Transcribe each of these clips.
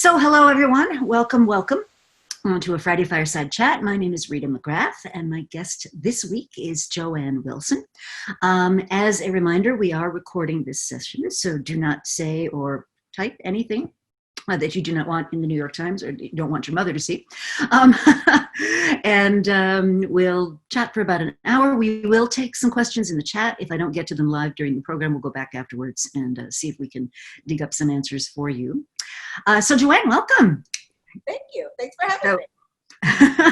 So hello, everyone. Welcome to a Friday Fireside Chat. My name is Rita McGrath, and my guest this week is Joanne Wilson. As a reminder, we are recording this session, so do not say or type anything that you do not want in the New York Times or you don't want your mother to see. We'll chat for about an hour. We will take some questions in the chat. If I don't get to them live during the program, we'll go back afterwards and see if we can dig up some answers for you. So Joanne, welcome. Thank you. Thanks for having me.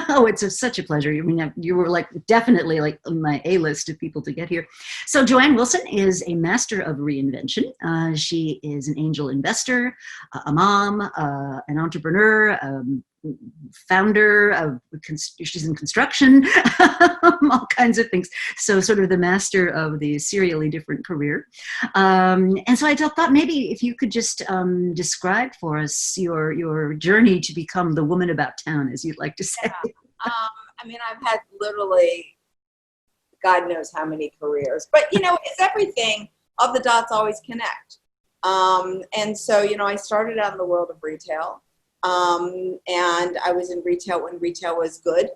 Oh, it's such a pleasure. I mean, you were definitely on my A list of people to get here. So Joanne Wilson is a master of reinvention. She is an angel investor, a mom, an entrepreneur, founder she's in construction, all kinds of things. So sort of the master of the serially different career. And so I thought maybe if you could just describe for us your journey to become the woman about town, as you'd like to say. Yeah. I mean, I've had literally God knows how many careers, but it's everything. All the dots always connect. And so, I started out in the world of retail. And I was in retail when retail was good.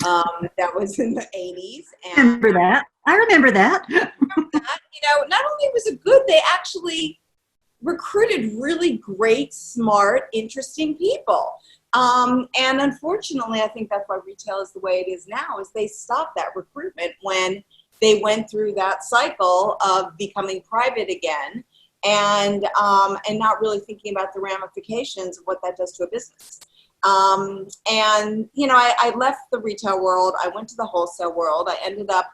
That was in the 80s. And I remember that. Not only was it good, they actually recruited really great, smart, interesting people. And unfortunately, I think that's why retail is the way it is now, is they stopped that recruitment when they went through that cycle of becoming private again. And not really thinking about the ramifications of what that does to a business. I left the retail world. I went to the wholesale world. I ended up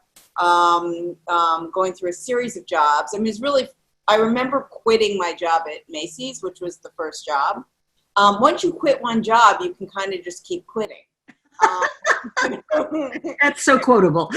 going through a series of jobs. I remember quitting my job at Macy's, which was the first job. Once you quit one job, you can kind of just keep quitting. That's so quotable.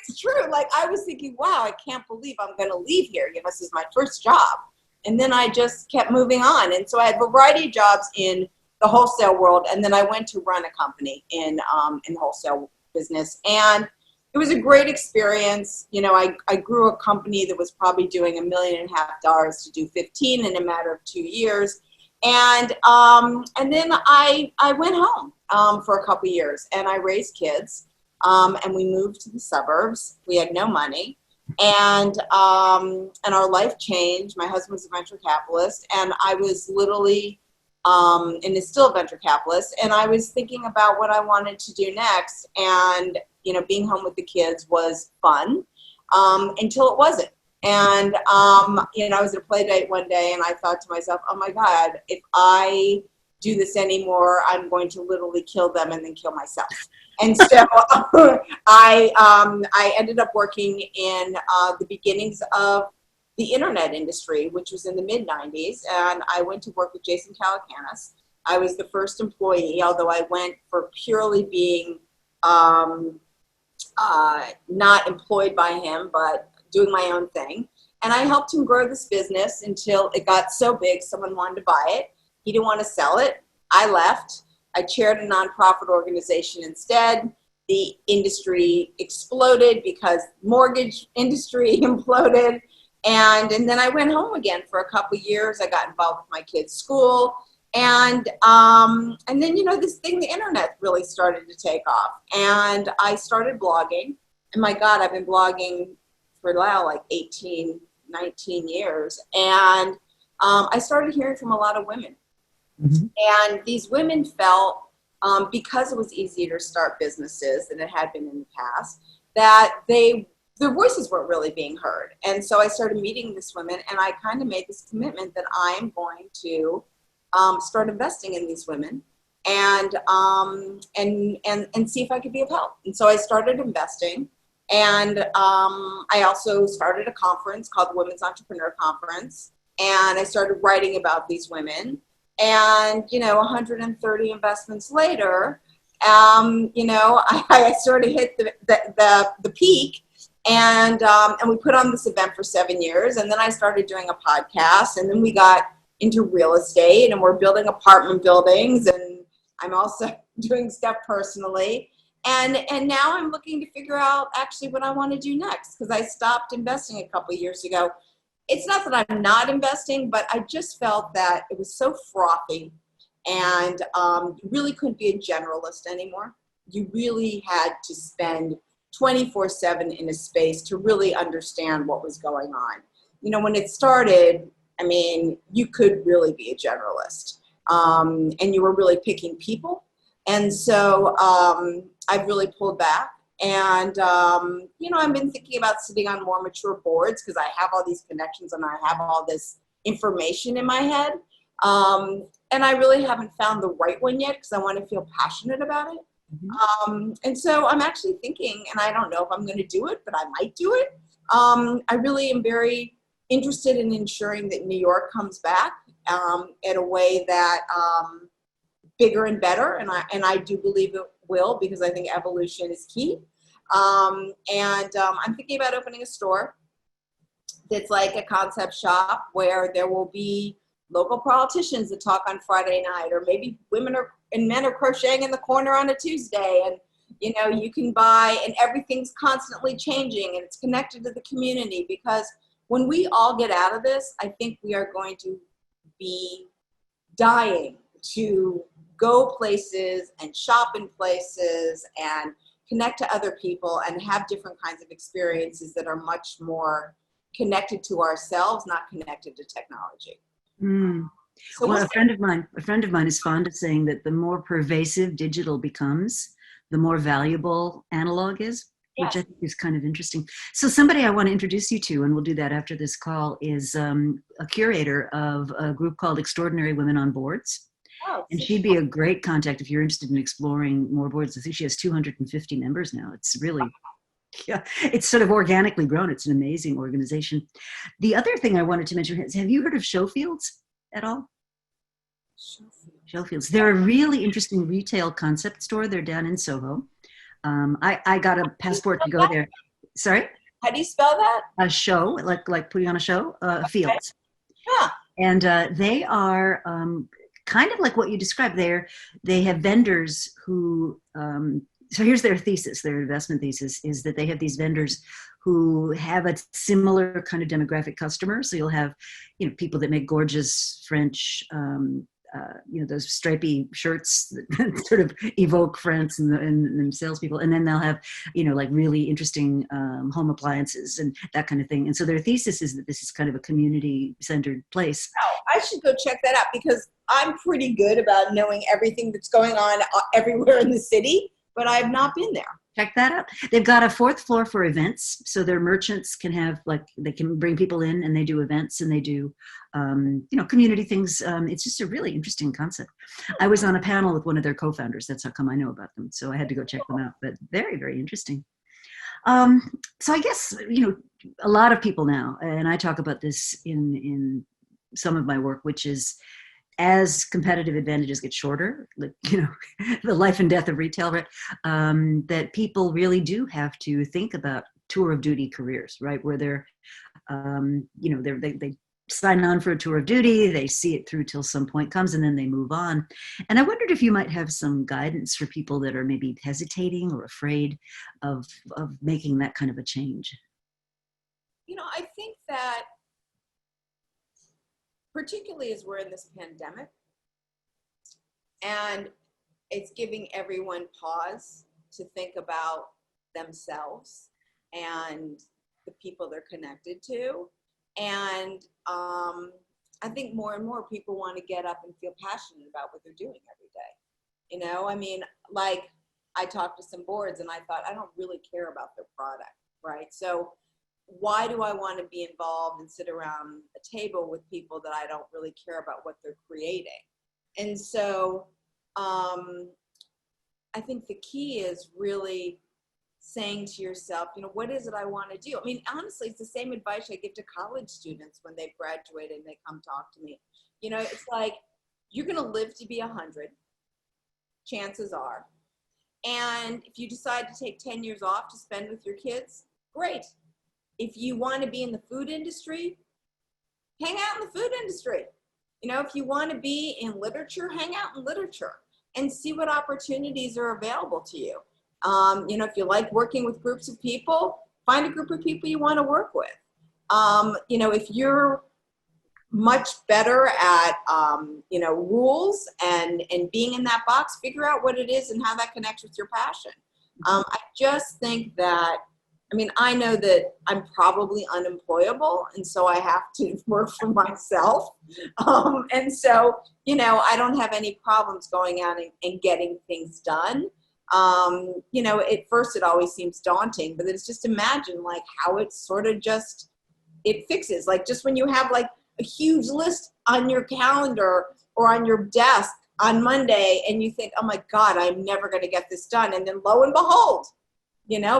It's true. I was thinking, wow, I can't believe I'm going to leave here. This is my first job. And then I just kept moving on. And so I had a variety of jobs in the wholesale world. And then I went to run a company in the wholesale business. And it was a great experience. I grew a company that was probably doing $1.5 million to do 15 in a matter of 2 years. And then I went home for a couple years, and I raised kids, and we moved to the suburbs. We had no money, and our life changed. My husband was a venture capitalist, and I was literally, and is still a venture capitalist, and I was thinking about what I wanted to do next. And being home with the kids was fun until it wasn't. And, I was at a play date one day, and I thought to myself, oh my God, if I do this anymore, I'm going to literally kill them and then kill myself. And so I ended up working in the beginnings of the internet industry, which was in the mid-90s. And I went to work with Jason Calacanis. I was the first employee, although I went for purely being not employed by him, but doing my own thing. And I helped him grow this business until it got so big someone wanted to buy it. He didn't want to sell it. I left. I chaired a nonprofit organization instead. The industry exploded because mortgage industry imploded. And then I went home again for a couple of years. I got involved with my kids' school. And then, this thing, the internet, really started to take off. And I started blogging. And my God, I've been blogging for now 18, 19 years. And I started hearing from a lot of women. Mm-hmm. And these women felt, because it was easier to start businesses than it had been in the past, that their voices weren't really being heard. And so I started meeting these women, and I kind of made this commitment that I am going to start investing in these women and see if I could be of help. And so I started investing. And I also started a conference called the Women's Entrepreneur Conference. And I started writing about these women. And, 130 investments later, I sort of hit the peak. And we put on this event for 7 years. And then I started doing a podcast. And then we got into real estate. And we're building apartment buildings. And I'm also doing stuff personally. And now I'm looking to figure out actually what I want to do next, because I stopped investing a couple of years ago. it's not that I'm not investing, but I just felt that it was so frothy, and you really couldn't be a generalist anymore. You really had to spend 24/7 in a space to really understand what was going on. You know, when it started, I mean, you could really be a generalist, and you were really picking people. And so I've really pulled back. And, you know, I've been thinking about sitting on more mature boards because I have all these connections and I have all this information in my head. And I really haven't found the right one yet because I want to feel passionate about it. And so I'm actually thinking, and I don't know if I'm going to do it, but I might do it. I really am very interested in ensuring that New York comes back in a way that bigger and better, and I do believe it will, because I think evolution is key. I'm thinking about opening a store that's like a concept shop where there will be local politicians that talk on Friday night, or maybe women and men are crocheting in the corner on a Tuesday, and you know, you can buy, and everything's constantly changing and it's connected to the community. Because when we all get out of this, I think we are going to be dying to go places and shop in places and connect to other people and have different kinds of experiences that are much more connected to ourselves, not connected to technology. So well, a friend of mine is fond of saying that the more pervasive digital becomes, the more valuable analog is, which I think is kind of interesting. So somebody I want to introduce you to, and we'll do that after this call, is a curator of a group called Extraordinary Women on Boards. And she'd be a great contact if you're interested in exploring more boards. I think she has 250 members now. It's really, yeah, it's sort of organically grown. It's an amazing organization. The other thing I wanted to mention is, have you heard of Showfields at all? Showfields. They're a really interesting retail concept store. They're down in Soho. I got a passport to go there. Sorry? How do you spell that? A show, like putting on a show, Fields. Yeah. And they are kind of like what you described there. They have vendors who, so here's their thesis, their investment thesis is that they have these vendors who have a similar kind of demographic customer. So you'll have, you know, people that make gorgeous French, you know, those stripy shirts that sort of evoke France and salespeople. And then they'll have, you know, like really interesting home appliances and that kind of thing. And so their thesis is that this is kind of a community-centered place. Oh, I should go check that out, because I'm pretty good about knowing everything that's going on everywhere in the city, but I've not been there. Check that out. They've got a 4th floor for events. So their merchants can have, like, they can bring people in and they do events and they do, you know, community things. It's just a really interesting concept. I was on a panel with one of their co-founders. That's how come I know about them. So I had to go check them out, but very, very interesting. So I guess, you know, a lot of people now, and I talk about this in some of my work, which is, as competitive advantages get shorter, like, you know, the life and death of retail, right? That people really do have to think about tour of duty careers, right? Where they're, you know, they sign on for a tour of duty, they see it through till some point comes, and then they move on. And I wondered if you might have some guidance for people that are maybe hesitating or afraid of making that kind of a change. You know, I think that, particularly as we're in this pandemic, and it's giving everyone pause to think about themselves and the people they're connected to. And I think more and more people want to get up and feel passionate about what they're doing every day. You know, I mean, like, I talked to some boards and I thought, I don't really care about their product, right? So why do I want to be involved and sit around a table with people that I don't really care about what they're creating? And so I think the key is really saying to yourself, you know, what is it I want to do? I mean, honestly, it's the same advice I give to college students when they've graduated and they come talk to me. You know, it's like, you're going to live to be 100, chances are. And if you decide to take 10 years off to spend with your kids, great. If you want to be in the food industry, hang out in the food industry. You know, if you want to be in literature, hang out in literature and see what opportunities are available to you. You know, if you like working with groups of people, find a group of people you want to work with. If you're much better at, rules and being in that box, figure out what it is and how that connects with your passion. I just think that, I know that I'm probably unemployable, and so I have to work for myself. And so, I don't have any problems going out and getting things done. At first it always seems daunting, but it's just imagine like how it's sort of just, it fixes, like just when you have like a huge list on your calendar or on your desk on Monday and you think, oh my God, I'm never going to get this done. And then lo and behold,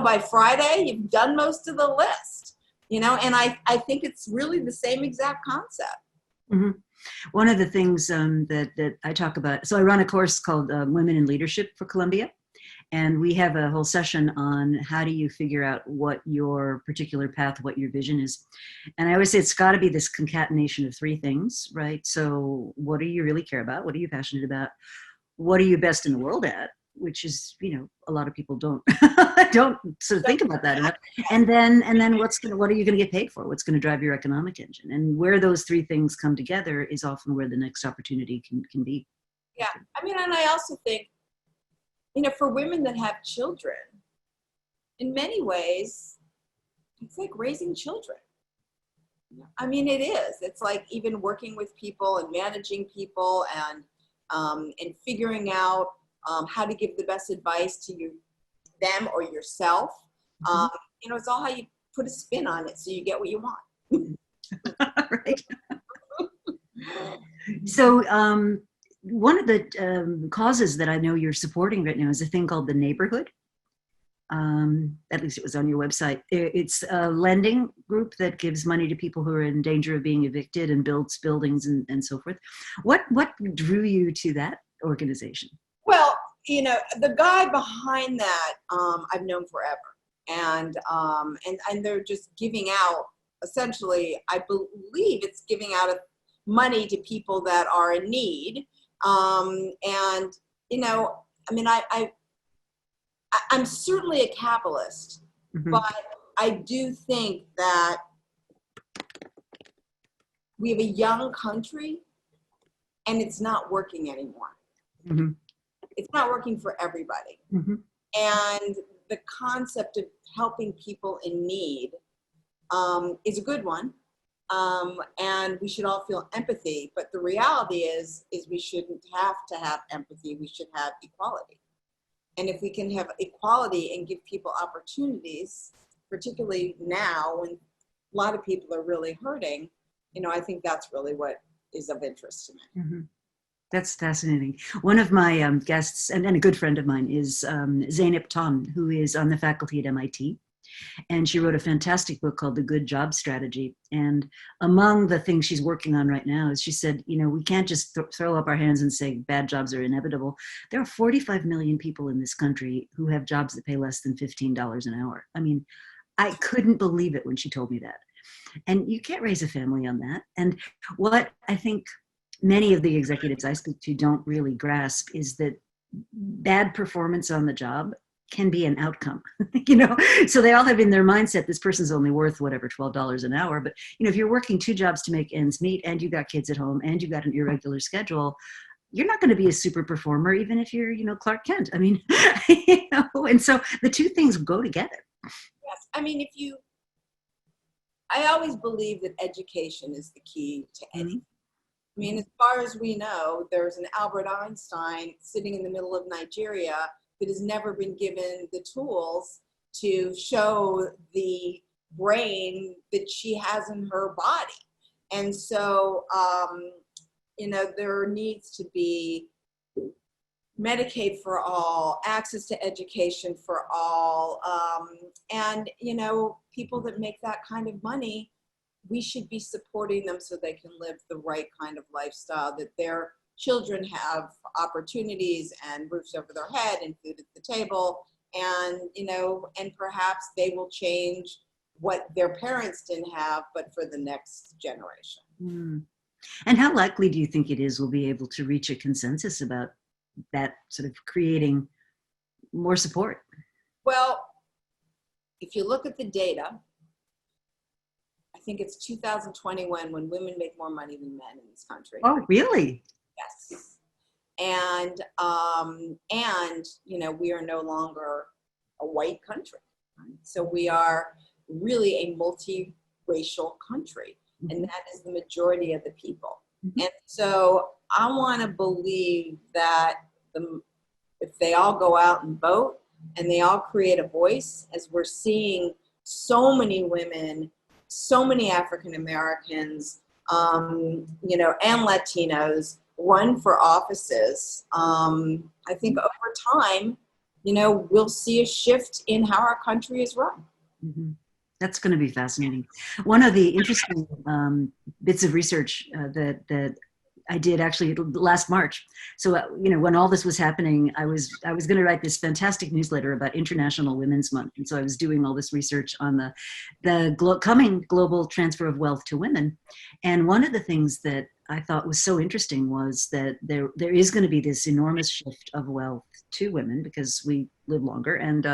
by Friday, you've done most of the list, and I think it's really the same exact concept. Mm-hmm. One of the things that I talk about, so I run a course called Women in Leadership for Columbia. And we have a whole session on how do you figure out what your particular path, what your vision is. And I always say it's got to be this concatenation of three things, right? So what do you really care about? What are you passionate about? What are you best in the world at? Which is, a lot of people don't don't sort of think about that enough. And then what are you going to get paid for? What's going to drive your economic engine? And where those three things come together is often where the next opportunity can be. Yeah, and I also think, for women that have children, in many ways, it's like raising children. It is. It's like even working with people and managing people and figuring out how to give the best advice to them or yourself. It's all how you put a spin on it so you get what you want. Right. So one of the causes that I know you're supporting right now is a thing called the neighborhood. At least it was on your website. It's a lending group that gives money to people who are in danger of being evicted and builds buildings and so forth. What drew you to that organization? Well, the guy behind that, I've known forever. And they're just giving out, essentially, I believe it's giving out money to people that are in need. I'm certainly a capitalist, mm-hmm. but I do think that we have a young country and it's not working anymore. Mm-hmm. It's not working for everybody. Mm-hmm. And the concept of helping people in need is a good one. And we should all feel empathy, but the reality is we shouldn't have to have empathy. We should have equality. And if we can have equality and give people opportunities, particularly now when a lot of people are really hurting, I think that's really what is of interest to me. Mm-hmm. That's fascinating. One of my guests, and a good friend of mine, is Zeynep Ton, who is on the faculty at MIT. And she wrote a fantastic book called The Good Job Strategy. And among the things she's working on right now is she said, we can't just throw up our hands and say bad jobs are inevitable. There are 45 million people in this country who have jobs that pay less than $15 an hour. I couldn't believe it when she told me that. And you can't raise a family on that. And what I think many of the executives I speak to don't really grasp is that bad performance on the job can be an outcome, so they all have in their mindset, this person's only worth whatever, $12 an hour. But, if you're working two jobs to make ends meet and you got kids at home and you got an irregular schedule, you're not going to be a super performer, even if you're, Clark Kent. And so the two things go together. Yes. I always believe that education is the key to anything. As far as we know, there's an Albert Einstein sitting in the middle of Nigeria that has never been given the tools to show the brain that she has in her body. And so, there needs to be Medicaid for all, access to education for all. And people that make that kind of money, we should be supporting them so they can live the right kind of lifestyle, that their children have opportunities and roofs over their head and food at the table, and and perhaps they will change what their parents didn't have, but for the next generation. Mm. And how likely do you think it is we'll be able to reach a consensus about that, sort of creating more support? Well, if you look at the data, I I think it's 2021 when women make more money than men in this country. Oh, really? Yes. And we are no longer a white country. So we are really a multiracial country, and that is the majority of the people. And so I want to believe that if they all go out and vote and they all create a voice, as we're seeing so many women, so many African Americans, and Latinos run for offices, I think over time, we'll see a shift in how our country is run. Mm-hmm. That's going to be fascinating. One of the interesting bits of research that I did actually last March. So, when all this was happening, I was going to write this fantastic newsletter about International Women's Month. And so I was doing all this research on the coming global transfer of wealth to women. And one of the things that I thought was so interesting was that there is going to be this enormous shift of wealth to women because we live longer and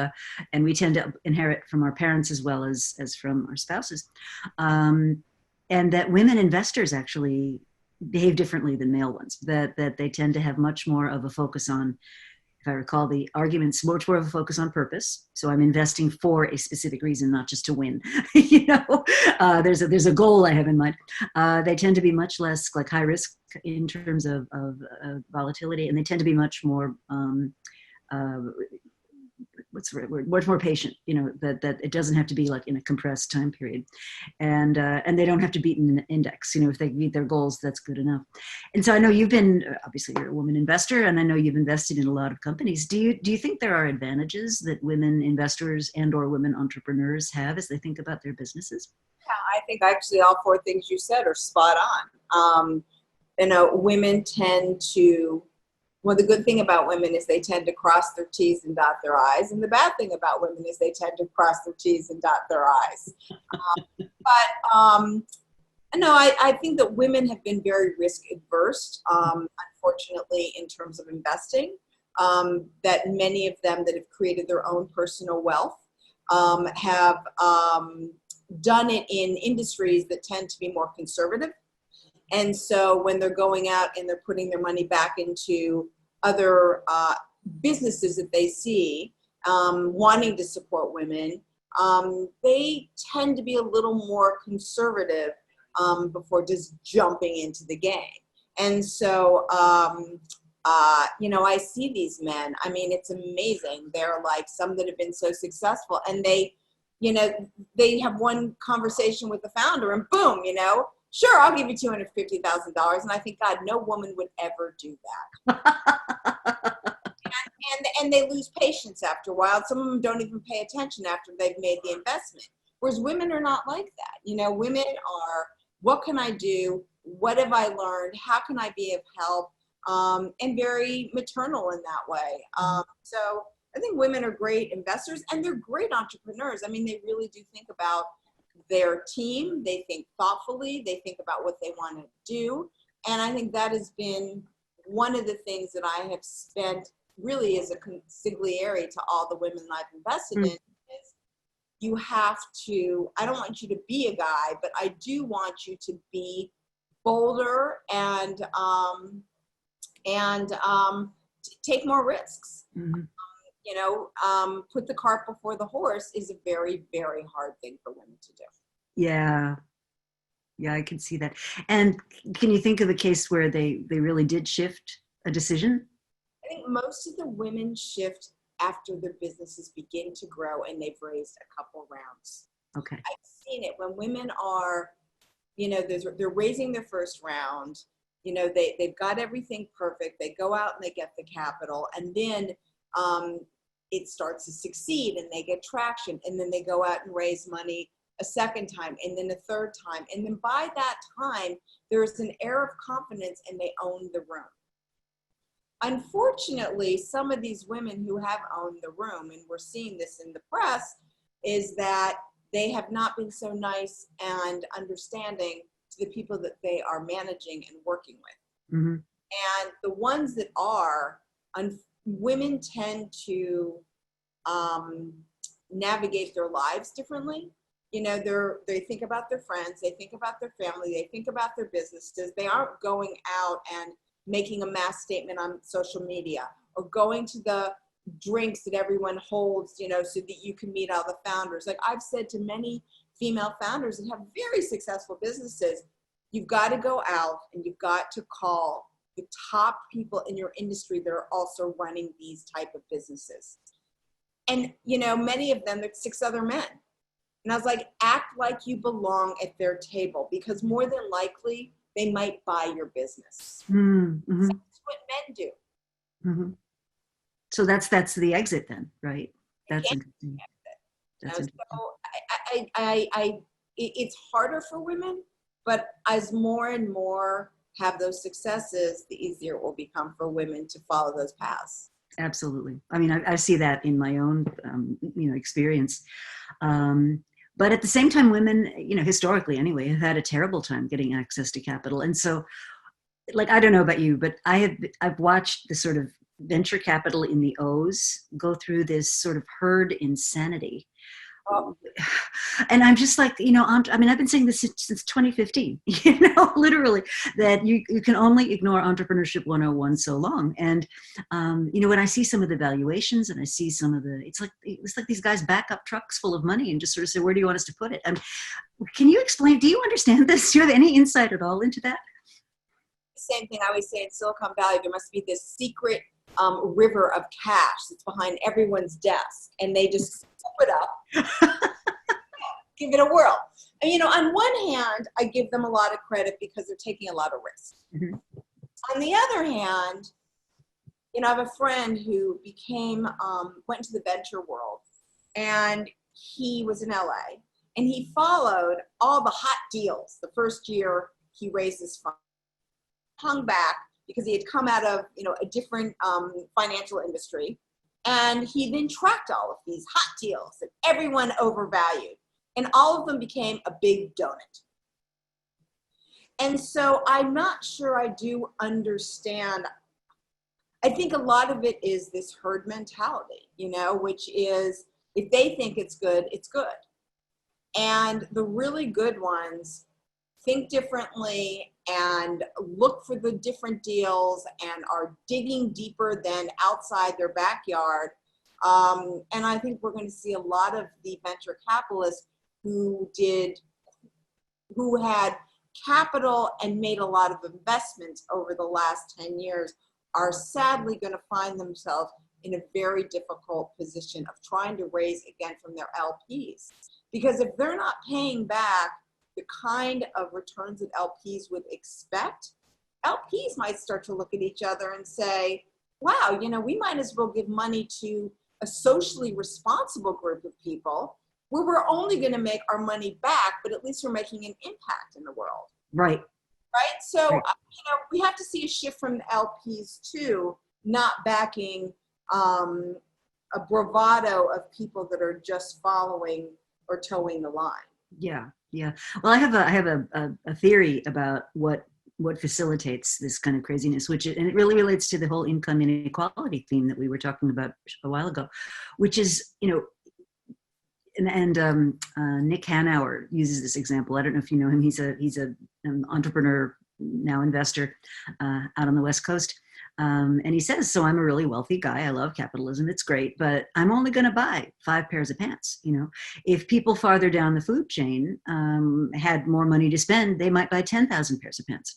we tend to inherit from our parents as well as from our spouses. And that women investors actually behave differently than male ones, that they tend to have much more of a focus on, if I recall the arguments, much more of a focus on purpose. So I'm investing for a specific reason, not just to win. There's a goal I have in mind. They tend to be much less like high risk in terms of volatility, and they tend to be much more what's the right word? Much more patient. That it doesn't have to be like in a compressed time period, and they don't have to beat an index. If they meet their goals, that's good enough. And so I know you've been, obviously you're a woman investor, and I know you've invested in a lot of companies. Do you think there are advantages that women investors and/or women entrepreneurs have as they think about their businesses? Yeah, I think actually all four things you said are spot on. Women tend to. Well, the good thing about women is they tend to cross their T's and dot their I's. And the bad thing about women is they tend to cross their T's and dot their I's. I think that women have been very risk adverse, unfortunately, in terms of investing. That many of them that have created their own personal wealth have done it in industries that tend to be more conservative. And so when they're going out and they're putting their money back into other businesses that they see wanting to support women, they tend to be a little more conservative before just jumping into the game. And so, I see these men. I mean, it's amazing. They're like some that have been so successful, and they have one conversation with the founder, and boom, sure, I'll give you $250,000. And I think, God, no woman would ever do that. and they lose patience after a while. Some of them don't even pay attention after they've made the investment. Whereas women are not like that. Women are, what can I do? What have I learned? How can I be of help? And very maternal in that way. So I think women are great investors, and they're great entrepreneurs. I mean, they really do think about their team. They think thoughtfully. They think about what they want to do. And I think that has been one of the things that I have spent really as a consigliere to all the women I've invested in is you have to, I don't want you to be a guy, but I do want you to be bolder and take more risks. Put the cart before the horse is a very, very hard thing for women to do. Yeah, I can see that. And can you think of a case where they really did shift a decision? I think most of the women shift after their businesses begin to grow and they've raised a couple rounds. Okay. I've seen it when women are, they're raising their first round, they've got everything perfect. They go out and they get the capital, and then it starts to succeed and they get traction, and then they go out and raise money a second time, and then a third time. And then by that time, there's an air of confidence and they own the room. Unfortunately, some of these women who have owned the room, and we're seeing this in the press, is that they have not been so nice and understanding to the people that they are managing and working with. Mm-hmm. And the ones that are, women tend to navigate their lives differently. they think about their friends, they think about their family, they think about their businesses. They aren't going out and making a mass statement on social media or going to the drinks that everyone holds, so that you can meet all the founders. Like I've said to many female founders that have very successful businesses, you've got to go out and you've got to call the top people in your industry that are also running these type of businesses. And, many of them, there's 6 other men. And I was like, act like you belong at their table, because more than likely they might buy your business. Mm-hmm. So that's what men do. Mm-hmm. So that's the exit then, right? That's interesting. That's interesting. So it's harder for women, but as more and more have those successes, the easier it will become for women to follow those paths. Absolutely. I mean, I see that in my own, experience. But at the same time, women, historically anyway, have had a terrible time getting access to capital. And so, like, I don't know about you, but I've watched the sort of venture capital in the O's go through this sort of herd insanity. Oh. And I'm just like, I've been saying this since 2015, literally, that you can only ignore entrepreneurship 101 so long. And, when I see some of the valuations and I see some of it's like these guys back up trucks full of money and just sort of say, where do you want us to put it? Can you explain, do you understand this? Do you have any insight at all into that? Same thing I always say in Silicon Valley, there must be this secret river of cash that's behind everyone's desk, and they just scoop it up, give it a whirl. And on one hand, I give them a lot of credit because they're taking a lot of risk. Mm-hmm. On the other hand, I have a friend who went into the venture world, and he was in LA, and he followed all the hot deals. The first year he raised his fund, hung back because he had come out of, a different financial industry. And he then tracked all of these hot deals that everyone overvalued. And all of them became a big donut. And so I'm not sure I do understand. I think a lot of it is this herd mentality, which is if they think it's good, it's good. And the really good ones think differently and look for the different deals and are digging deeper than outside their backyard. And I think we're going to see a lot of the venture capitalists who had capital and made a lot of investments over the last 10 years are sadly going to find themselves in a very difficult position of trying to raise again from their LPs. Because if they're not paying back the kind of returns that LPs would expect, LPs might start to look at each other and say, wow, we might as well give money to a socially responsible group of people where we're only going to make our money back, but at least we're making an impact in the world. Right. Right. So, we have to see a shift from the LPs too, not backing a bravado of people that are just following or towing the line. Yeah. Yeah. Well, I have a theory about what facilitates this kind of craziness, and it really relates to the whole income inequality theme that we were talking about a while ago, which is, and Nick Hanauer uses this example. I don't know if you know him. He's an entrepreneur, now investor, out on the West Coast. And he says, so I'm a really wealthy guy. I love capitalism. It's great, but I'm only going to buy 5 pairs of pants. If people farther down the food chain had more money to spend, they might buy 10,000 pairs of pants,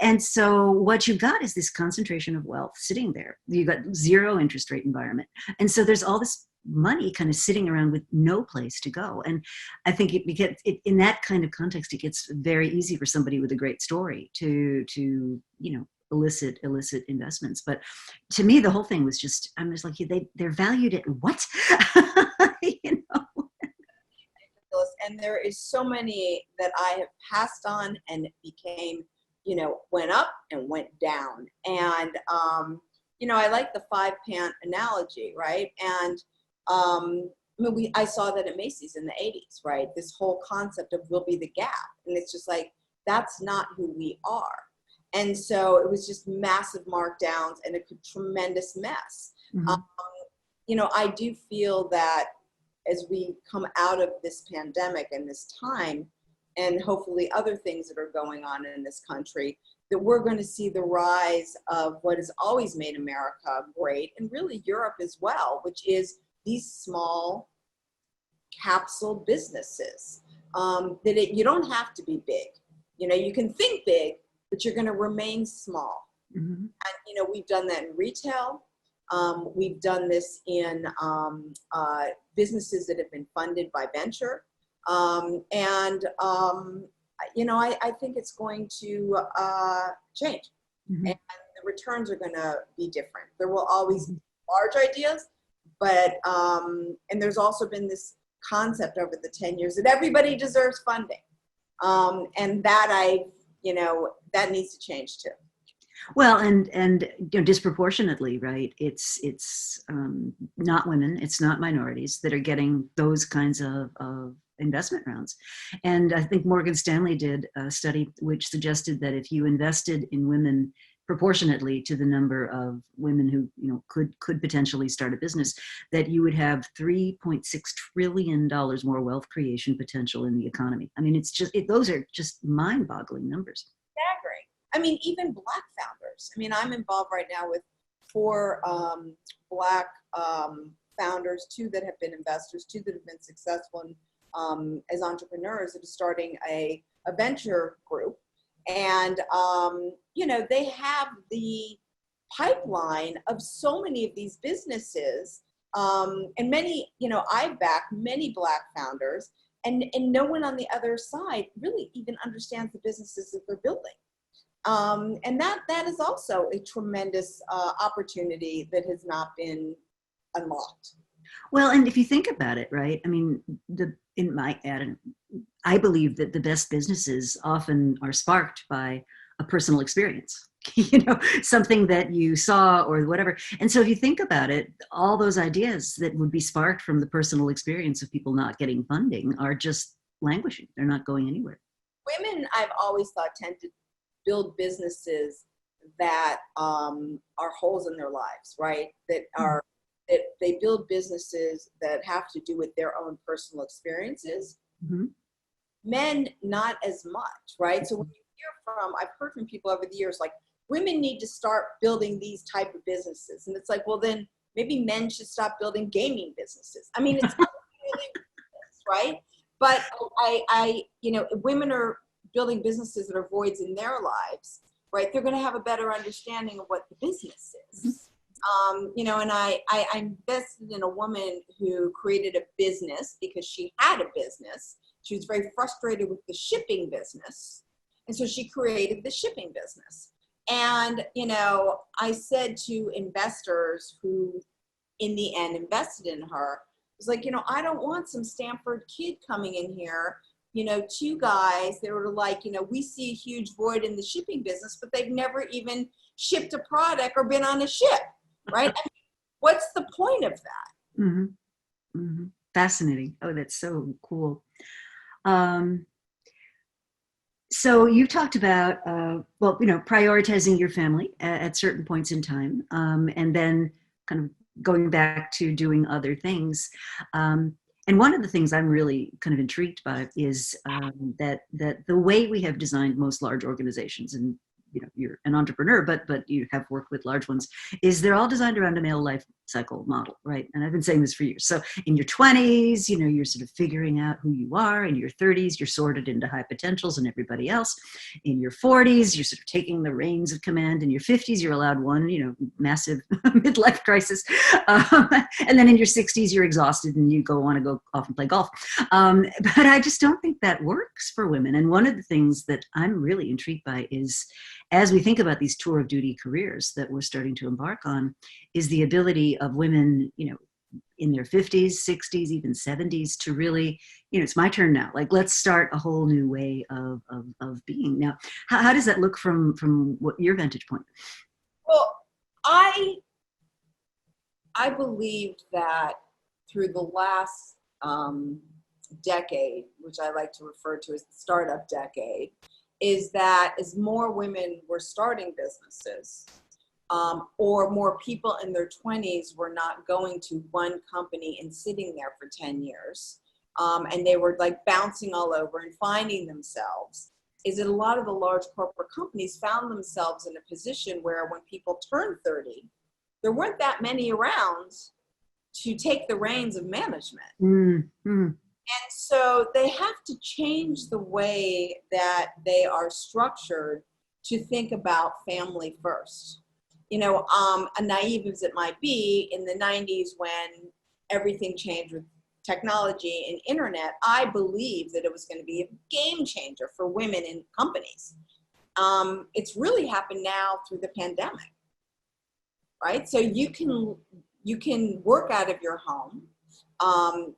And so what you've got is this concentration of wealth sitting there. You've got zero interest rate environment. And so there's all this money kind of sitting around with no place to go. And I think in that kind of context, it gets very easy for somebody with a great story to illicit investments. But to me, the whole thing was just, I'm just like, they're valued at what? And there is so many that I have passed on and became, went up and went down. And, I like the 5-pant analogy, right? And I saw that at Macy's in the 80s, right? This whole concept of we'll be the Gap. And it's just like, that's not who we are. And so it was just massive markdowns and a tremendous mess. Mm-hmm. I do feel that as we come out of this pandemic and this time, and hopefully other things that are going on in this country, that we're going to see the rise of what has always made America great, and really Europe as well, which is these small capsule businesses. You don't have to be big. You can think big, but you're going to remain small. Mm-hmm. And, we've done that in retail. We've done this in businesses that have been funded by venture. I think it's going to change. Mm-hmm. And the returns are going to be different. There will always be large ideas, but, and there's also been this concept over the 10 years that everybody deserves funding. And that that needs to change too. Well, and disproportionately, right? It's not women, it's not minorities that are getting those kinds of investment rounds. And I think Morgan Stanley did a study which suggested that if you invested in women proportionately to the number of women who could potentially start a business, that you would have $3.6 trillion more wealth creation potential in the economy. I mean, those are just mind-boggling numbers. Staggering. I mean, even Black founders. I mean, I'm involved right now with 4 Black founders, 2 that have been investors, 2 that have been successful as entrepreneurs that are starting a venture group. And, they have the pipeline of so many of these businesses. And many, I've backed many Black founders, and no one on the other side really even understands the businesses that they're building. And that is also a tremendous opportunity that has not been unlocked. Well, and if you think about it, right? I mean, I believe that the best businesses often are sparked by a personal experience, something that you saw or whatever. And so if you think about it, all those ideas that would be sparked from the personal experience of people not getting funding are just languishing. They're not going anywhere. Women, I've always thought, tend to build businesses that are holes in their lives, right? That they build businesses that have to do with their own personal experiences. Mm-hmm. Men, not as much, right? So when I've heard from people over the years, like, women need to start building these type of businesses. And it's like, well, then maybe men should stop building gaming businesses. I mean, it's not really business, right? But women are building businesses that are voids in their lives, right? They're going to have a better understanding of what the business is. And I invested in a woman who created a business because she had a business. She was very frustrated with the shipping business. And so she created the shipping business. And, I said to investors who in the end invested in her, it's like, I don't want some Stanford kid coming in here, 2 guys that were like, we see a huge void in the shipping business, but they've never even shipped a product or been on a ship, right? I mean, what's the point of that? Mm-hmm. Mm-hmm. Fascinating. Oh, that's so cool. So you talked about, prioritizing your family at certain points in time, and then kind of going back to doing other things. And one of the things I'm really kind of intrigued by is that the way we have designed most large organizations, and you're an entrepreneur, but you have worked with large ones, is they're all designed around a male life cycle model, right? And I've been saying this for years. So in your 20s, you're sort of figuring out who you are. In your 30s, you're sorted into high potentials and everybody else. In your 40s, you're sort of taking the reins of command. In your 50s, you're allowed one, massive midlife crisis. And then in your 60s, you're exhausted and you want to go off and play golf. But I just don't think that works for women. And one of the things that I'm really intrigued by is, as we think about these tour of duty careers that we're starting to embark on, is the ability of women, in their 50s, 60s, even 70s to really, it's my turn now. Like, let's start a whole new way of being. Now, how does that look from what your vantage point? Well, I believed that through the last decade, which I like to refer to as the startup decade, is that as more women were starting businesses, or more people in their 20s were not going to one company and sitting there for 10 years. And they were like bouncing all over and finding themselves, is that a lot of the large corporate companies found themselves in a position where when people turned 30, there weren't that many around to take the reins of management. Mm-hmm. And so they have to change the way that they are structured to think about family first. You know, naive as it might be, in the 90s when everything changed with technology and internet, I believe that it was going to be a game changer for women in companies. It's really happened now through the pandemic, right? So you can work out of your home,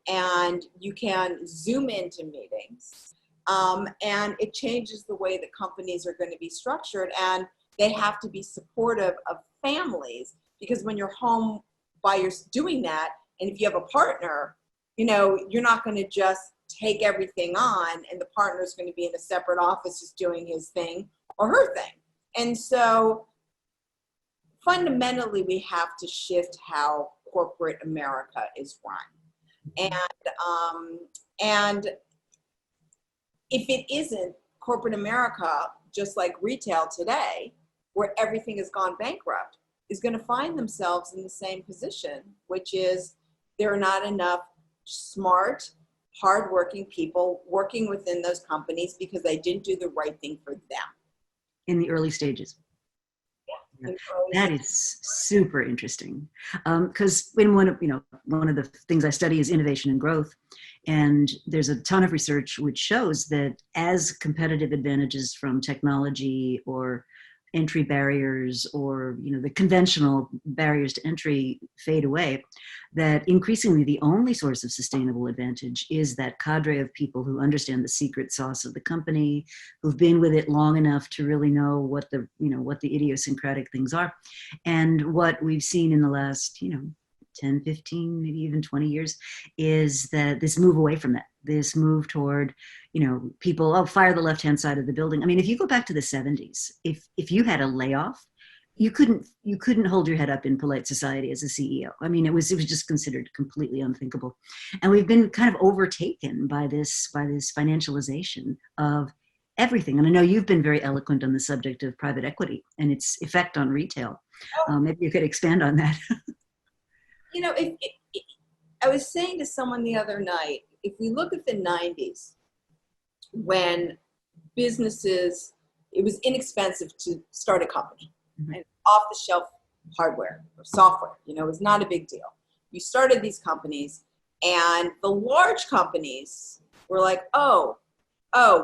and you can Zoom into meetings, and it changes the way that companies are going to be structured, and they have to be supportive of families, because when you're home by yourself doing that, and if you have a partner, you know, you're not going to just take everything on and the partner's going to be in a separate office just doing his thing or her thing. And so fundamentally, we have to shift how corporate America is run. And if it isn't, corporate America, just like retail today, where everything has gone bankrupt, is going to find themselves in the same position, which is there are not enough smart, hardworking people working within those companies because they didn't do the right thing for them. In the early stages. Yeah. That is super interesting, because in one of the things I study is innovation and growth, and there's a ton of research which shows that as competitive advantages from technology or entry barriers, or the conventional barriers to entry fade away, that increasingly the only source of sustainable advantage is that cadre of people who understand the secret sauce of the company, who've been with it long enough to really know what the idiosyncratic things are. And what we've seen in the last 10, 15, maybe even 20 years is that this move away from that, this move toward people, fire the left-hand side of the building. I mean, if you go back to the 70s, if you had a layoff, you couldn't hold your head up in polite society as a CEO. I mean, it was just considered completely unthinkable. And we've been kind of overtaken by this financialization of everything. And I know you've been very eloquent on the subject of private equity and its effect on retail. Maybe you could expand on that. I was saying to someone the other night, if we look at the 90s, when businesses, it was inexpensive to start a company, and off-the-shelf hardware or software, it was not a big deal. You started these companies, and the large companies were like, oh,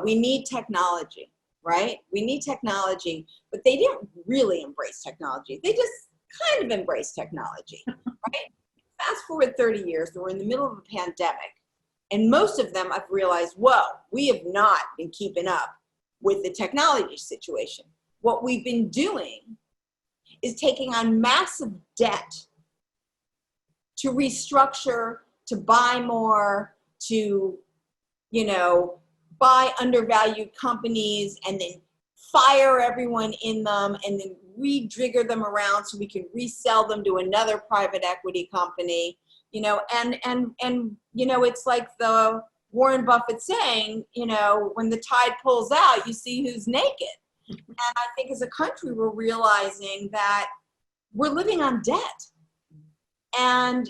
we need technology, right? We need technology, but they didn't really embrace technology. They just kind of embraced technology, right? Fast forward 30 years, we're in the middle of a pandemic, and most of them I've realized, whoa, we have not been keeping up with the technology situation. What we've been doing is taking on massive debt to restructure, to buy more, to, buy undervalued companies and then fire everyone in them and then rejigger them around so we can resell them to another private equity company, it's like the Warren Buffett saying, when the tide pulls out, you see who's naked. And I think as a country, we're realizing that we're living on debt, and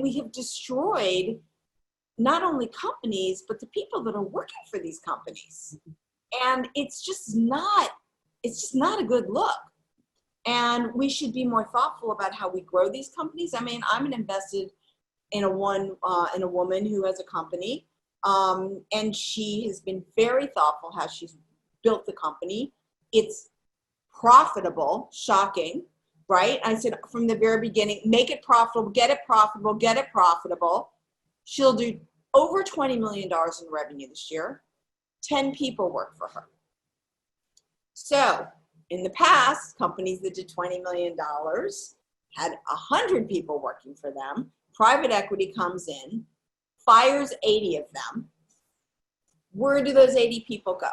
we have destroyed not only companies, but the people that are working for these companies. And it's just not a good look. And we should be more thoughtful about how we grow these companies. I mean, I'm invested in a woman who has a company, and she has been very thoughtful how she's built the company. It's profitable, shocking, right? I said from the very beginning, make it profitable, get it profitable, get it profitable. She'll do over $20 million in revenue this year. 10 people work for her. So in the past, companies that did $20 million had 100 people working for them. Private equity comes in, fires 80 of them. Where do those 80 people go?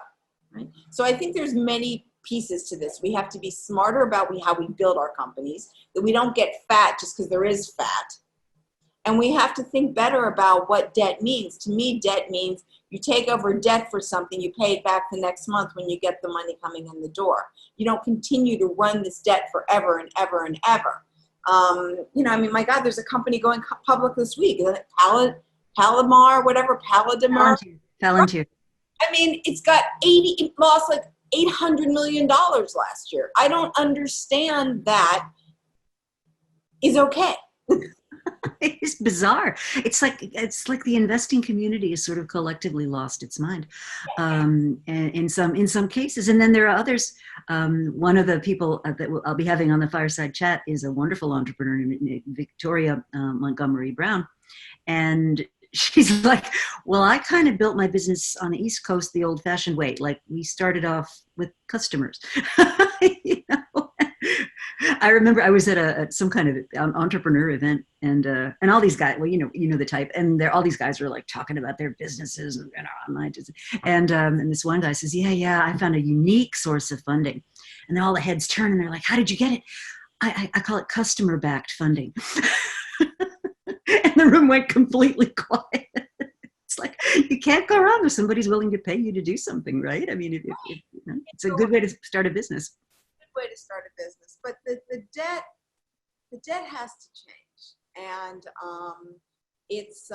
Right? So I think there's many pieces to this. We have to be smarter about how we build our companies, that we don't get fat just because there is fat. And we have to think better about what debt means. To me, debt means you take over debt for something, you pay it back the next month when you get the money coming in the door. You don't continue to run this debt forever and ever and ever. My God, there's a company going public this week, Palomar, whatever, Palomar. Palantir. I mean, it lost like $800 million last year. I don't understand that is okay. It's bizarre. It's like the investing community has sort of collectively lost its mind, and in some cases. And then there are others. One of the people that I'll be having on the fireside chat is a wonderful entrepreneur named Victoria Montgomery Brown, and she's like, well, I kind of built my business on the East Coast the old-fashioned way. Like, we started off with customers. You know? I remember I was at some kind of entrepreneur event, and all these guys, well, you know the type, and all these guys were like talking about their businesses, and this one guy says, yeah, I found a unique source of funding, and then all the heads turn and they're like, how did you get it? I call it customer-backed funding. And the room went completely quiet. It's like, you can't go wrong if somebody's willing to pay you to do something, right? I mean, it's a good way to start a business. Way to start a business, but the debt has to change, and it's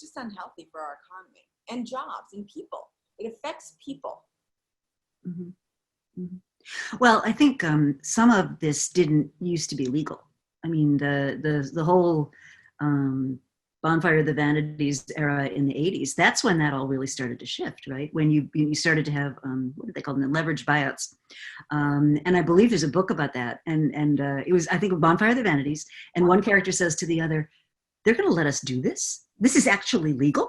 just unhealthy for our economy and jobs and people. It affects people. Mm-hmm. Mm-hmm. Well, I think some of this didn't used to be legal. I mean, the whole Bonfire of the Vanities era in the 80s, that's when that all really started to shift, right? When you started to have, what do they call them, the leveraged buyouts. And I believe there's a book about that. And it was, I think, Bonfire of the Vanities. And one character says to the other, they're going to let us do this? This is actually legal?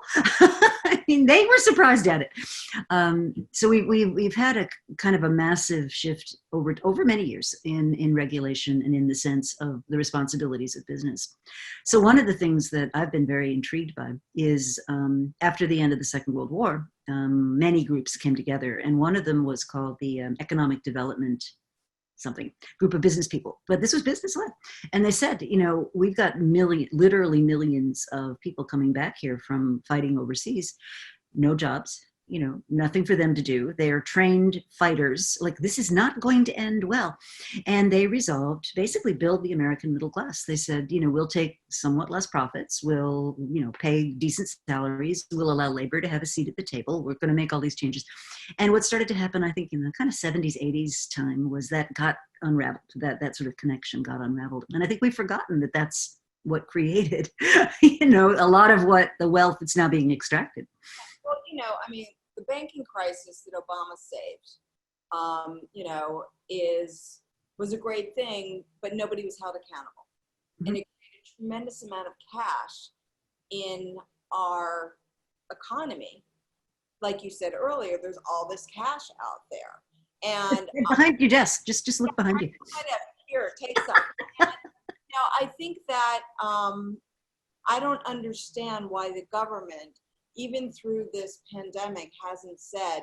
I mean, they were surprised at it. So we've had a kind of a massive shift over many years in regulation and in the sense of the responsibilities of business. So one of the things that I've been very intrigued by is after the end of the Second World War, many groups came together, and one of them was called the Economic Development group of business people, but this was business led. And they said, we've got literally millions of people coming back here from fighting overseas, no jobs, nothing for them to do. They are trained fighters. Like, this is not going to end well. And they resolved to basically build the American middle class. They said, we'll take somewhat less profits. We'll, pay decent salaries. We'll allow labor to have a seat at the table. We're going to make all these changes. And what started to happen, I think, in the kind of 70s, 80s time was that got unraveled, that sort of connection got unraveled. And I think we've forgotten that that's what created, a lot of what the wealth that's now being extracted. Well, the banking crisis that Obama saved, was a great thing, but nobody was held accountable. Mm-hmm. And it created a tremendous amount of cash in our economy. Like you said earlier, there's all this cash out there. And behind your desk, just look behind you. Here, take some. And, I think that I don't understand why the government, even through this pandemic, hasn't said,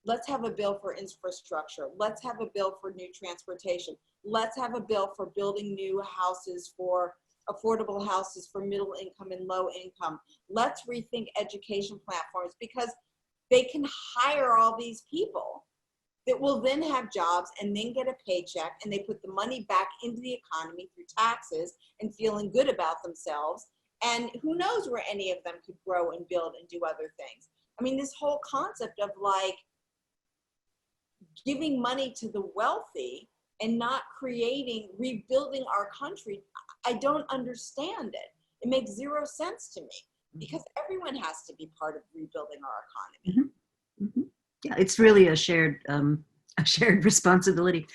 let's have a bill for infrastructure. Let's have a bill for new transportation. Let's have a bill for building new houses, for affordable houses for middle income and low income. Let's rethink education platforms, because they can hire all these people that will then have jobs and then get a paycheck, and they put the money back into the economy through taxes and feeling good about themselves. And who knows where any of them could grow and build and do other things. I mean, this whole concept of like giving money to the wealthy and not rebuilding our country, I don't understand it. It makes zero sense to me, because everyone has to be part of rebuilding our economy. Mm-hmm. Mm-hmm. Yeah, it's really a shared responsibility.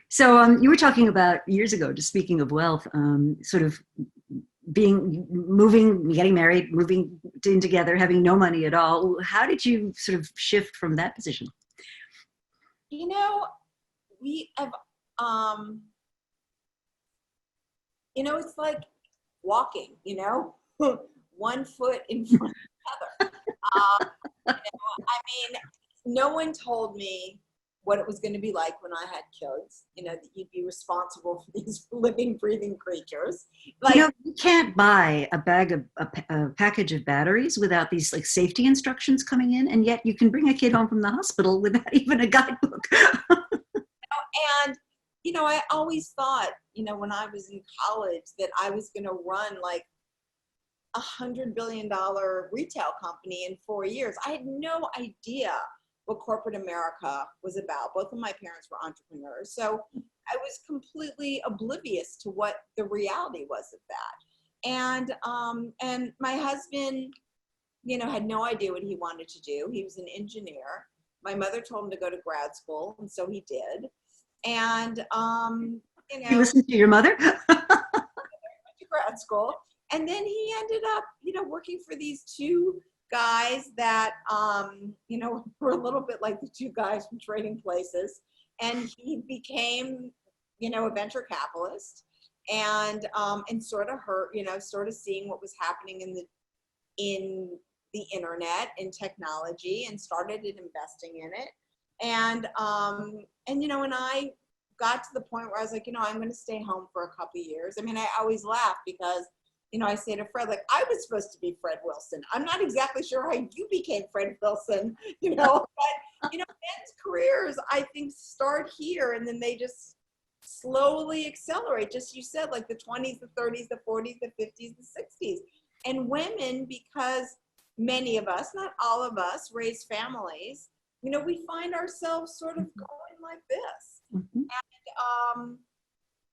So you were talking about years ago, just speaking of wealth, sort of getting married, moving in together, having no money at all. How did you sort of shift from that position? We have, it's like walking, one foot in front of the other. No one told me what it was going to be like when I had kids, that you'd be responsible for these living, breathing creatures. Like, you can't buy a package of batteries without these like safety instructions coming in, and yet you can bring a kid home from the hospital without even a guidebook. and, I always thought, when I was in college that I was going to run like $100 billion retail company in 4 years. I had no idea what corporate America was about. Both of my parents were entrepreneurs. So I was completely oblivious to what the reality was of that. And my husband, had no idea what he wanted to do. He was an engineer. My mother told him to go to grad school, and so he did. And, You listen to your mother? to grad school. And then he ended up, working for these two guys that, were a little bit like the two guys from Trading Places. And he became, a venture capitalist and sort of sort of seeing what was happening in the internet and technology, and started investing in it. And I got to the point where I was like, I'm going to stay home for a couple of years. I mean, I always laugh because, I say to Fred, like, I was supposed to be Fred Wilson. I'm not exactly sure how you became Fred Wilson, but, men's careers, I think, start here and then they just slowly accelerate. Just, you said, like the 20s, the 30s, the 40s, the 50s, the 60s. And women, because many of us, not all of us, raise families, we find ourselves sort of going like this. Mm-hmm.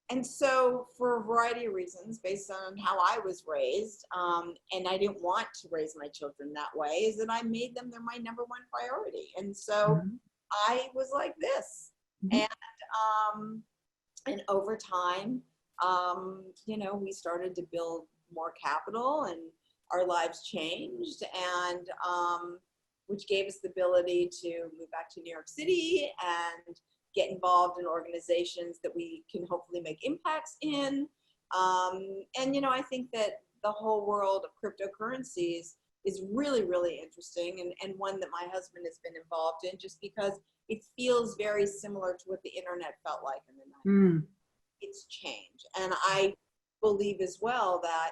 And so for a variety of reasons, based on how I was raised, and I didn't want to raise my children that way, is that I made them my number one priority. And so I was like this. And over time, we started to build more capital and our lives changed, and which gave us the ability to move back to New York City and get involved in organizations that we can hopefully make impacts in. I think that the whole world of cryptocurrencies is really, really interesting, and one that my husband has been involved in, just because it feels very similar to what the internet felt like in the 90s. It's changed. And I believe as well that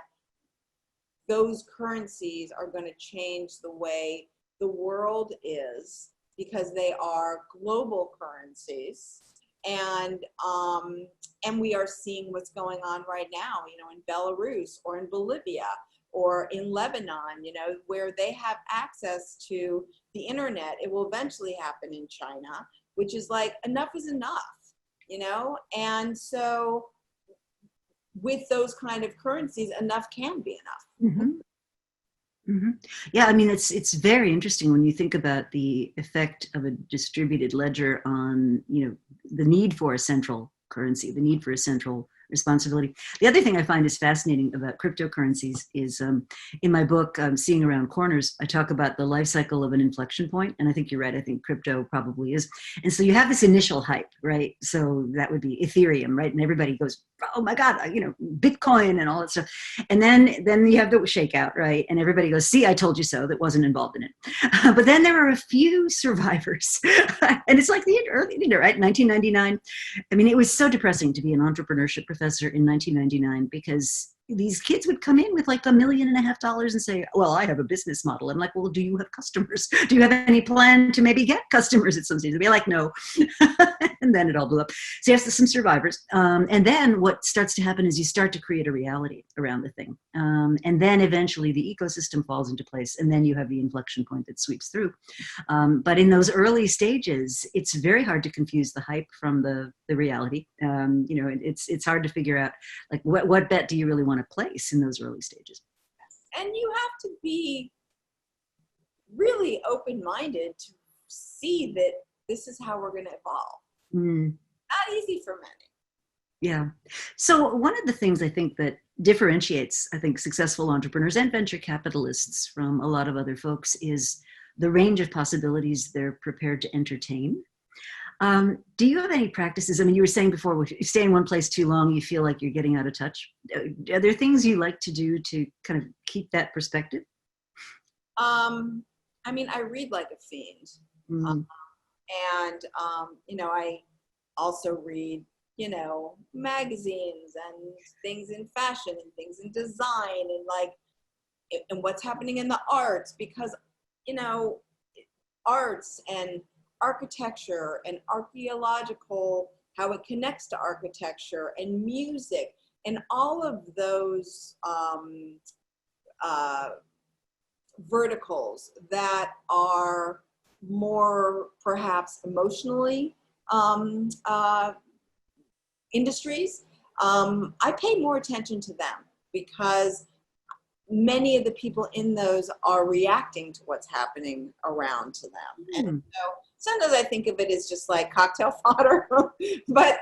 those currencies are going to change the way the world is, because they are global currencies, and we are seeing what's going on right now, in Belarus or in Bolivia or in Lebanon, where they have access to the internet. It will eventually happen in China, which is like, enough is enough, and so with those kind of currencies, enough can be enough. Mm-hmm. Mm-hmm. Yeah, I mean, it's very interesting when you think about the effect of a distributed ledger on, the need for a central currency, the need for a central responsibility. The other thing I find is fascinating about cryptocurrencies is in my book, Seeing Around Corners, I talk about the life cycle of an inflection point. And I think you're right. I think crypto probably is. And so you have this initial hype, right? So that would be Ethereum, right? And everybody goes, oh my God, Bitcoin and all that stuff. And then you have the shakeout, right? And everybody goes, see, I told you so, that wasn't involved in it. But then there are a few survivors. And it's like the early, right? 1999. I mean, it was so depressing to be an entrepreneurship professor in 1999, because these kids would come in with like $1.5 million and say, well, I have a business model. I'm like, well, do you have customers? Do you have any plan to maybe get customers at some stage? They'd be like, no. And then it all blew up. So yes, there's some survivors. And then what starts to happen is you start to create a reality around the thing. And then eventually the ecosystem falls into place, and then you have the inflection point that sweeps through. But in those early stages, it's very hard to confuse the hype from the reality. It's hard to figure out, like, what bet do you really want to place in those early stages? And you have to be really open-minded to see that this is how we're going to evolve. Not easy for many. Yeah. So one of the things I think that differentiates, I think, successful entrepreneurs and venture capitalists from a lot of other folks is the range of possibilities they're prepared to entertain. Do you have any practices? I mean, you were saying before, if you stay in one place too long, you feel like you're getting out of touch. Are there things you like to do to kind of keep that perspective? I mean, I read like a fiend. And, I also read, magazines and things in fashion and things in design and and what's happening in the arts, because, arts and architecture and archaeological, how it connects to architecture and music and all of those verticals that are more perhaps emotionally industries. I pay more attention to them because many of the people in those are reacting to what's happening around to them. And so sometimes I think of it as just like cocktail fodder, but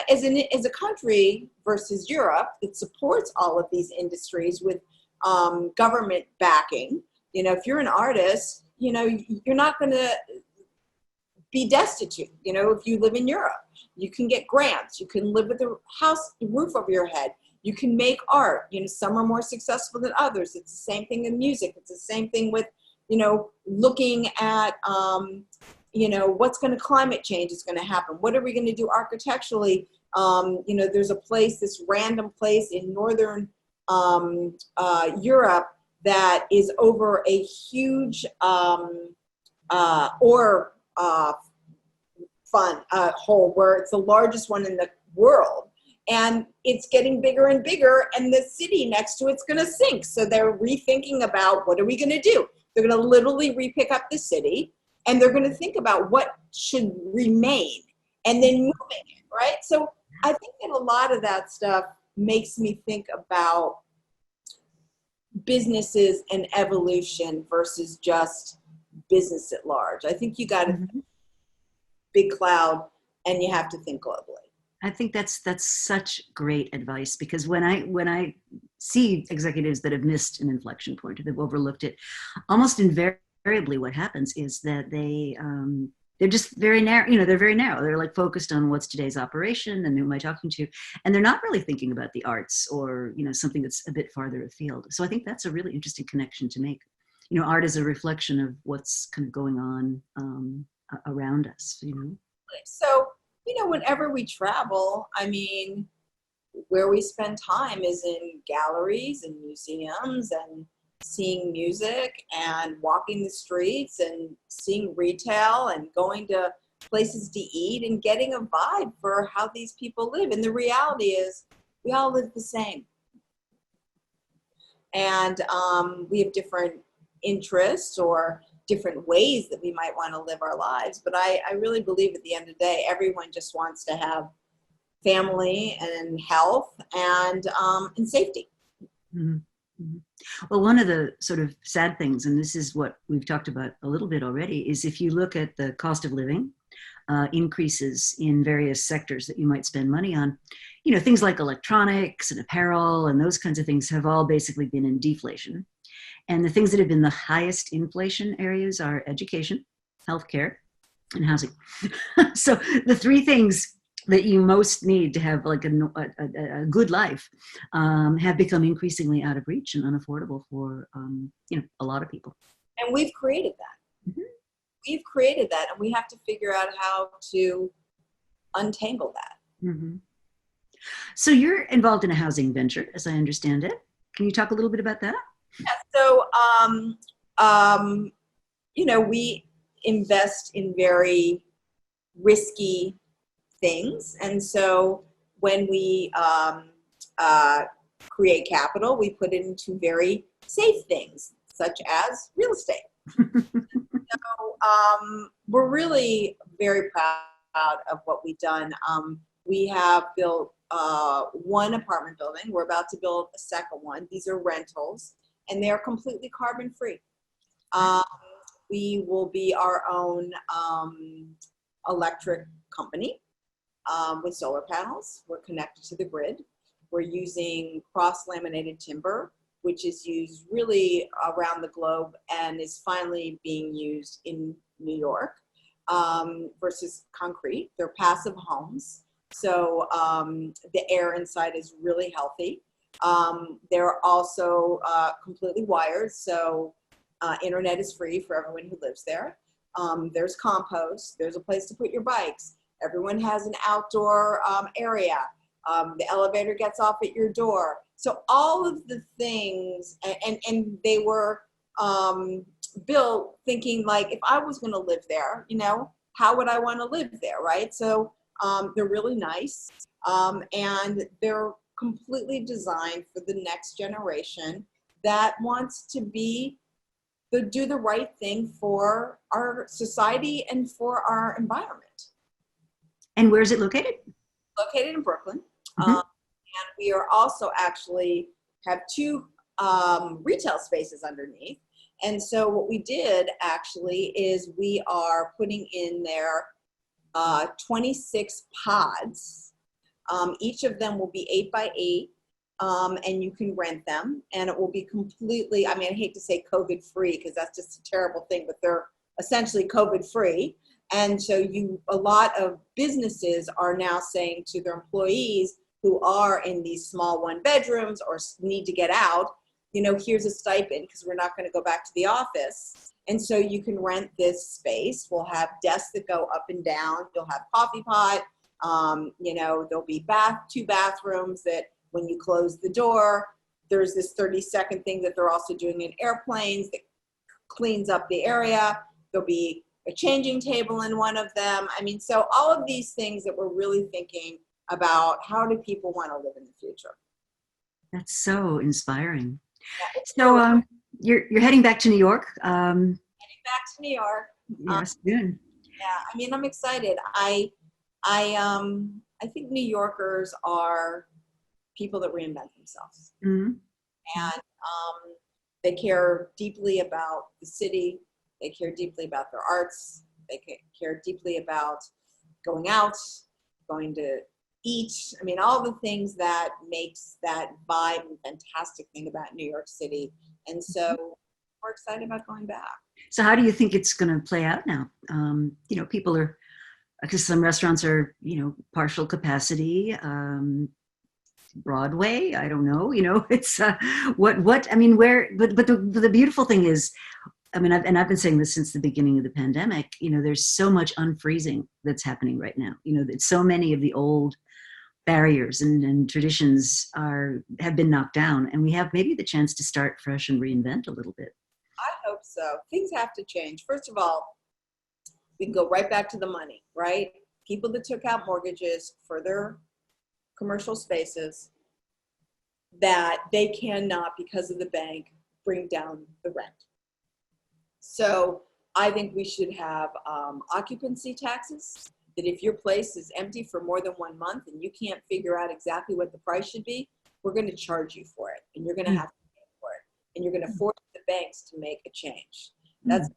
as a country versus Europe that supports all of these industries with government backing, if you're an artist, you're not going to be destitute. If you live in Europe, you can get grants, you can live with a roof over your head. You can make art. Some are more successful than others. It's the same thing in music. It's the same thing with, looking at, what's going to climate change is going to happen. What are we going to do architecturally? There's this random place in northern Europe that is over a huge ore hole where it's the largest one in the world. And it's getting bigger and bigger, and the city next to it's going to sink. So they're rethinking about what are we going to do? They're going to literally repick up the city, and they're going to think about what should remain and then moving it, right? So I think that a lot of that stuff makes me think about businesses and evolution versus just business at large. I think you got to think big cloud, and you have to think globally. I think that's such great advice, because when I see executives that have missed an inflection point or they've overlooked it, almost invariably what happens is that they're just very narrow. They're very narrow. They're like focused on what's today's operation and who am I talking to, and they're not really thinking about the arts or something that's a bit farther afield. So I think that's a really interesting connection to make. Art is a reflection of what's kind of going on around us. So. Whenever we travel, where we spend time is in galleries and museums and seeing music and walking the streets and seeing retail and going to places to eat and getting a vibe for how these people live. And the reality is we all live the same. And we have different interests or different ways that we might want to live our lives. But I really believe at the end of the day, everyone just wants to have family and health and safety. Mm-hmm. Mm-hmm. Well, one of the sort of sad things, and this is what we've talked about a little bit already, is if you look at the cost of living increases in various sectors that you might spend money on, things like electronics and apparel and those kinds of things have all basically been in deflation. And the things that have been the highest inflation areas are education, healthcare, and housing. So the three things that you most need to have like a good life have become increasingly out of reach and unaffordable for a lot of people. And we've created that. Mm-hmm. We've created that, and we have to figure out how to untangle that. Mm-hmm. So you're involved in a housing venture, as I understand it. Can you talk a little bit about that? Yeah, so, we invest in very risky things. And so when we create capital, we put it into very safe things, such as real estate. So we're really very proud of what we've done. We have built one apartment building. We're about to build a second one. These are rentals, and they're completely carbon free. We will be our own electric company with solar panels. We're connected to the grid. We're using cross-laminated timber, which is used really around the globe and is finally being used in New York versus concrete. They're passive homes, so the air inside is really healthy. They're also completely wired, so internet is free for everyone who lives there. There's compost. There's a place to put your bikes. Everyone has an outdoor area. The elevator gets off at your door. So all of the things, and they were built thinking like, if I was going to live there, how would I want to live there, right? So they're really nice, and they're completely designed for the next generation that wants to do the right thing for our society and for our environment. And where is it located? Located in Brooklyn. Mm-hmm. And we are also actually have 2 retail spaces underneath. And so what we did actually is we are putting in there 26 pods. Each of them will be 8 by 8. And you can rent them, and it will be completely, I hate to say COVID free because that's just a terrible thing, but they're essentially COVID free. And so a lot of businesses are now saying to their employees who are in these small 1-bedrooms or need to get out, here's a stipend because we're not going to go back to the office. And so you can rent this space. We'll have desks that go up and down. You'll have coffee pot. There'll be 2 bathrooms that when you close the door, there's this 30-second thing that they're also doing in airplanes that cleans up the area. There'll be a changing table in one of them. So all of these things that we're really thinking about, how do people want to live in the future? That's so inspiring. Yeah, so you're heading back to New York. Heading back to New York. Yes, good. Yeah, I'm excited. I think New Yorkers are people that reinvent themselves. Mm-hmm. And they care deeply about the city. They care deeply about their arts. They care deeply about going out, going to eat. All the things that makes that vibe and fantastic thing about New York City. And so we're excited about going back. So how do you think it's going to play out now? People are, because some restaurants are, partial capacity, Broadway, I don't know, it's where, but the beautiful thing is, I've been saying this since the beginning of the pandemic, there's so much unfreezing that's happening right now. That so many of the old barriers and traditions have been knocked down, and we have maybe the chance to start fresh and reinvent a little bit. I hope so. Things have to change. First of all, we can go right back to the money, right? People that took out mortgages for their commercial spaces, that they cannot, because of the bank, bring down the rent. So I think we should have occupancy taxes, that if your place is empty for more than 1 month and you can't figure out exactly what the price should be, we're going to charge you for it, and you're going to have to pay for it, and you're going to force the banks to make a change. That's number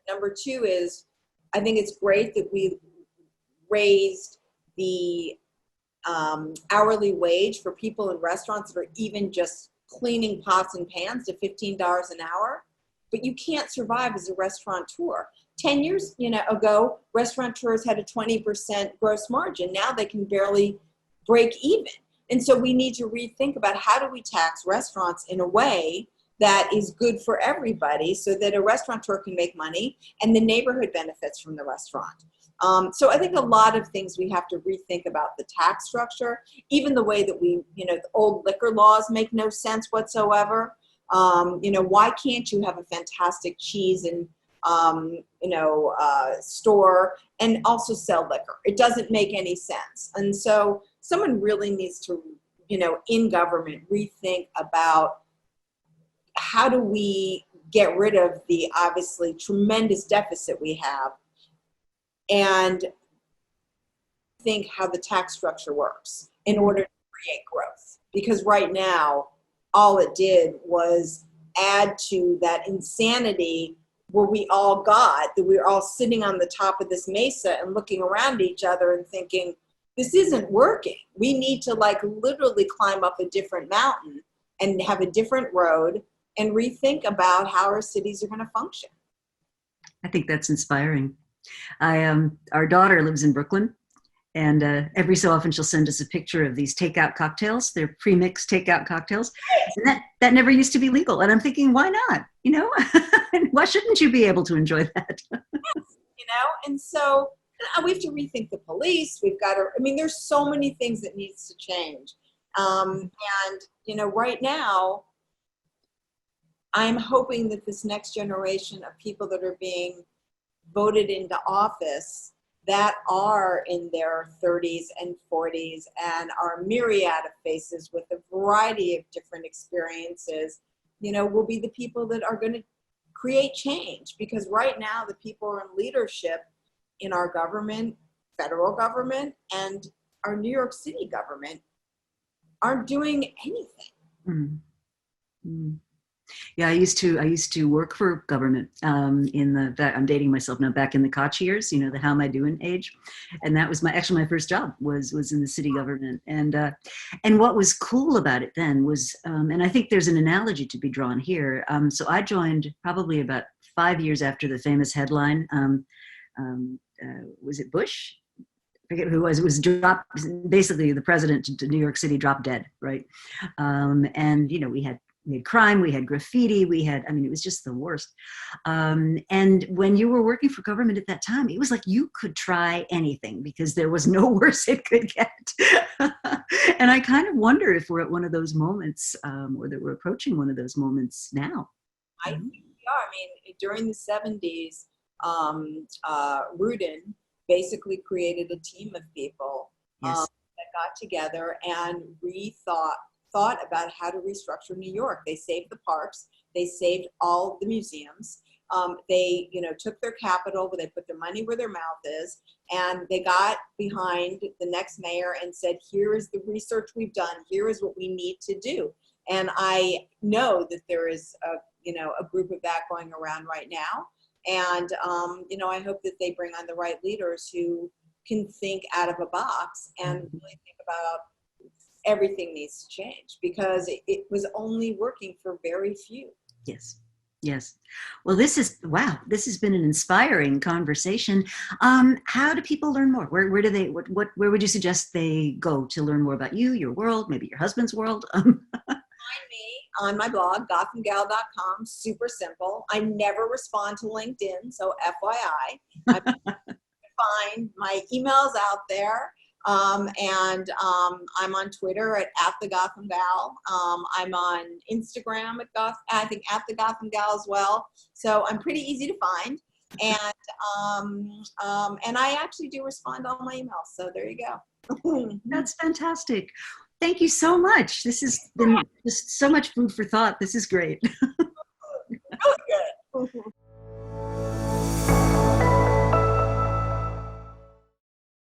1. Number 2 is, I think it's great that we raised the hourly wage for people in restaurants that are even just cleaning pots and pans to $15 an hour. But you can't survive as a restaurateur. 10 years ago, restaurateurs had a 20% gross margin. Now they can barely break even. And so we need to rethink about how do we tax restaurants in a way that is good for everybody so that a restaurateur can make money and the neighborhood benefits from the restaurant. So I think a lot of things we have to rethink about the tax structure, even the way that the old liquor laws make no sense whatsoever. Why can't you have a fantastic cheese and, store and also sell liquor? It doesn't make any sense. And so someone really needs to, in government, rethink about how do we get rid of the obviously tremendous deficit we have and think how the tax structure works in order to create growth. Because right now, all it did was add to that insanity where we all got, that we were all sitting on the top of this mesa and looking around each other and thinking, this isn't working. We need to literally climb up a different mountain and have a different road and rethink about how our cities are going to function. I think that's inspiring. Our daughter lives in Brooklyn, and every so often she'll send us a picture of these takeout cocktails. They're pre-mixed takeout cocktails. And that never used to be legal. And I'm thinking, why not? Why shouldn't you be able to enjoy that? And so we have to rethink the police. We've got to, I mean, there's so many things that needs to change. And, right now, I'm hoping that this next generation of people that are being voted into office that are in their 30s and 40s and are a myriad of faces with a variety of different experiences, will be the people that are going to create change. Because right now, the people in leadership in our government, federal government, and our New York City government aren't doing anything. Mm. Mm. Yeah, I used to work for government I'm dating myself now, back in the Koch years, the how am I doing age. And that was my first job was in the city government. And what was cool about it then was, and I think there's an analogy to be drawn here. So I joined probably about 5 years after the famous headline, was it Bush? I forget who it was dropped, basically the president to New York City dropped dead, right? And, we had crime, we had graffiti, it was just the worst. And when you were working for government at that time, it was like you could try anything because there was no worse it could get. And I kind of wonder if we're at one of those moments, or that we're approaching one of those moments now. I think we are. I mean, during the 70s, Rudin basically created a team of people Yes. That got together and thought about how to restructure New York. They saved the parks. They saved all the museums. They, took their capital, but they put their money where their mouth is. And they got behind the next mayor and said, here is the research we've done. Here is what we need to do. And I know that there is a group of that going around right now. And, I hope that they bring on the right leaders who can think out of a box and really think about everything needs to change, because it was only working for very few. Yes. Well, this has been an inspiring conversation. How do people learn more? Where where would you suggest they go to learn more about you, your world, maybe your husband's world? Find me on my blog, gothamgal.com. Super simple. I never respond to LinkedIn, so FYI. I find my emails out there. And I'm on Twitter at the Gotham Gal. I'm on Instagram at the Gotham Gal as well. So I'm pretty easy to find. And I actually do respond to all my emails. So there you go. That's fantastic. Thank you so much. This has been just so much food for thought. This is great.